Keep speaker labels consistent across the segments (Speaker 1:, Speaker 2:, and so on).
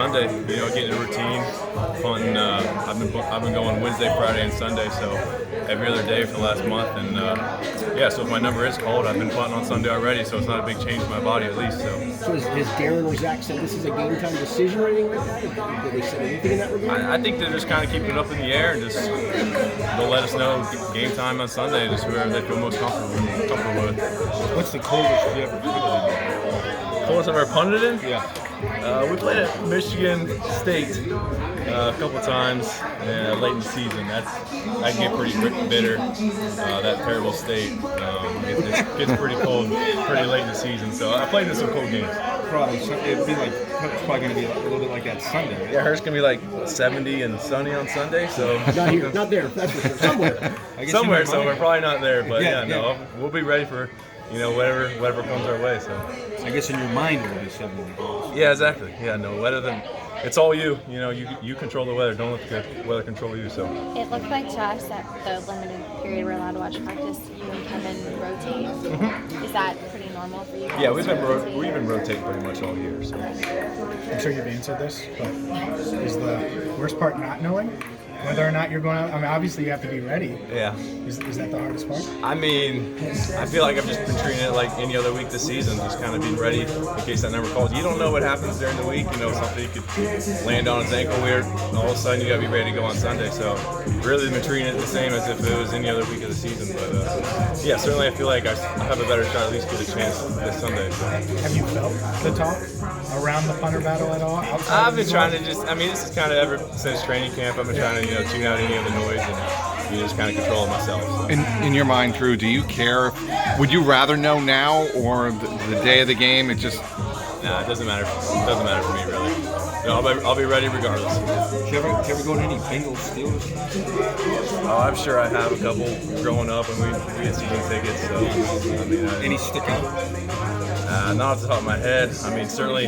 Speaker 1: Sunday. Getting a routine, punting. I've been going Wednesday, Friday, and Sunday, so every other day for the last month. And so if my number is called, I've been punting on Sunday already, so it's not a big change in my body at least.
Speaker 2: So has Darren or Zach said this is a game time decision or anything like that? Did they say anything in that regard?
Speaker 1: I think they're just kind of keeping it up in the air and just they'll let us know game time on Sunday, just whoever they feel most comfortable with.
Speaker 3: What's the coldest you ever punted in?
Speaker 1: Coldest I've ever punted in?
Speaker 3: Yeah.
Speaker 1: We played at Michigan State a couple times late in the season. That can get pretty bitter. That terrible state it gets pretty cold pretty late in the season. So I played in some cold games.
Speaker 3: Probably it'd be it's probably going to be a little bit like that Sunday. Right?
Speaker 1: Yeah, hers gonna be like 70 and sunny on Sunday. So
Speaker 2: not here, not there. That's for sure.
Speaker 1: Somewhere. Somewhere. Probably not there, but no, we'll be ready for whatever comes our way. So
Speaker 3: I guess in your mind it will be 70 degrees.
Speaker 1: Yeah, exactly. Yeah, no weather than. It's all you. You control the weather. Don't let the weather control you. So
Speaker 4: it looked like to us that the limited period we're allowed to watch practice, you and Kevin rotate. Mm-hmm. Is that pretty normal for you?
Speaker 1: Yeah, we've been rotating pretty much all year. So
Speaker 5: I'm sure you've answered this, but is the worst part not knowing whether or not you're going out? I mean, obviously you have to be ready.
Speaker 1: Yeah.
Speaker 5: Is that the hardest part?
Speaker 1: I mean, I feel like I've just been treating it like any other week this season, just kind of being ready in case that number calls. You don't know what happens during the week. Something could land on his ankle weird, and all of a sudden you got to be ready to go on Sunday. So really been treating it the same as if it was any other week of the season. But certainly I feel like I have a better shot at least get a chance this Sunday. So.
Speaker 5: Have you felt the talk around the punter battle at all?
Speaker 1: I've been trying to this is kind of ever since training camp, I've been trying to tune out any of the noise and just kind of control it myself. So.
Speaker 6: In your mind, Drew, do you care? Would you rather know now or the day of the game? It just
Speaker 1: Nah, it doesn't matter. It doesn't matter for me really. I'll be ready regardless.
Speaker 3: Did you ever go to any Bengals Steelers?
Speaker 1: Oh, I'm sure I have a couple growing up, and we had season tickets. So
Speaker 3: any stick out?
Speaker 1: Not off the top of my head. I mean, certainly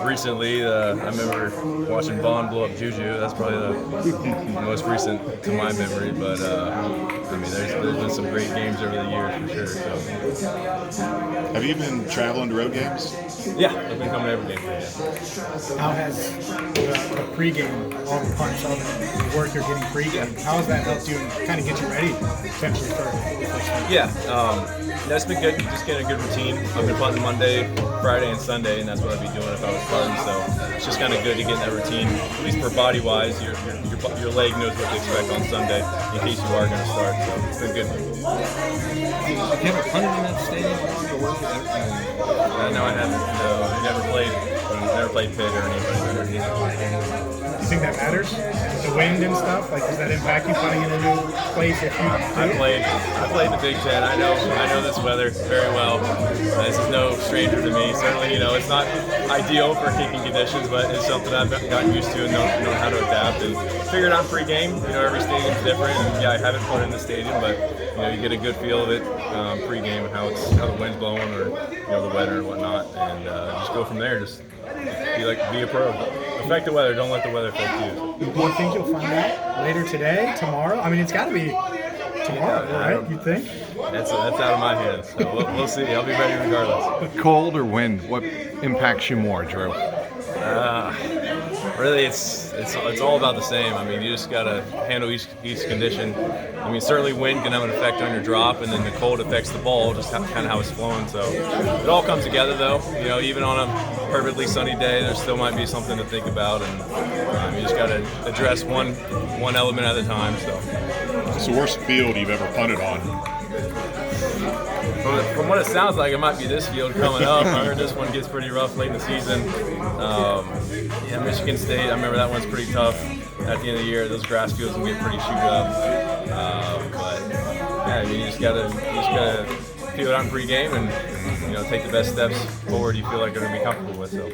Speaker 1: recently, I remember watching Vaughn blow up Juju. That's probably the most recent to my memory. But there's been some great games over the years for sure. So.
Speaker 7: Have you been traveling to road games?
Speaker 1: Yeah, I've been coming to every game.
Speaker 5: How has the pregame, all the punch, all the work you're getting pregame, how has that helped you and kind of get you ready potentially for
Speaker 1: that's been good. Just getting a good routine. I've been punting Monday, Friday, and Sunday, and that's what I'd be doing if I was starting. So it's just kind of good to get in that routine, at least for body-wise. Your leg knows what to expect on Sunday in case you are going to start. So it's been good.
Speaker 3: Have you ever punted in that stadium around your work?
Speaker 1: No, I haven't. No, I never played Pitt or anybody.
Speaker 5: Do you think that matters? The wind and stuff? Like, does that impact you punting in a new place if you
Speaker 1: I played the Big Ten. I know this weather very well. This is no stranger to me. Certainly, it's not ideal for kicking conditions, but it's something I've gotten used to and know how to adapt. And figured out pre-game. Every stadium's different. And I haven't put in the stadium, but you get a good feel of it pre-game and how the wind's blowing or the weather and whatnot, and just go from there. Just be a pro. Affect the weather. Don't let the weather affect you.
Speaker 5: Do you think you'll find out later today, tomorrow? I mean, it's got to be tomorrow, right? You think?
Speaker 1: That's out of my hands. So we'll see. I'll be ready regardless.
Speaker 6: cold or wind? What impacts you more, Drew?
Speaker 1: Really, it's all about the same. I mean, you just gotta handle each condition. I mean, certainly wind can have an effect on your drop, and then the cold affects the ball, just kind of how it's flowing. So it all comes together, though. Even on a perfectly sunny day, there still might be something to think about, and you just gotta address one element at a time. So.
Speaker 7: What's the worst field you've ever punted on?
Speaker 1: From what it sounds like, it might be this field coming up. I heard this one gets pretty rough late in the season. Michigan State, I remember that one's pretty tough at the end of the year. Those grass fields can get pretty chewed up. You just gotta feel it on pregame and take the best steps forward you feel like you're gonna be comfortable with. So.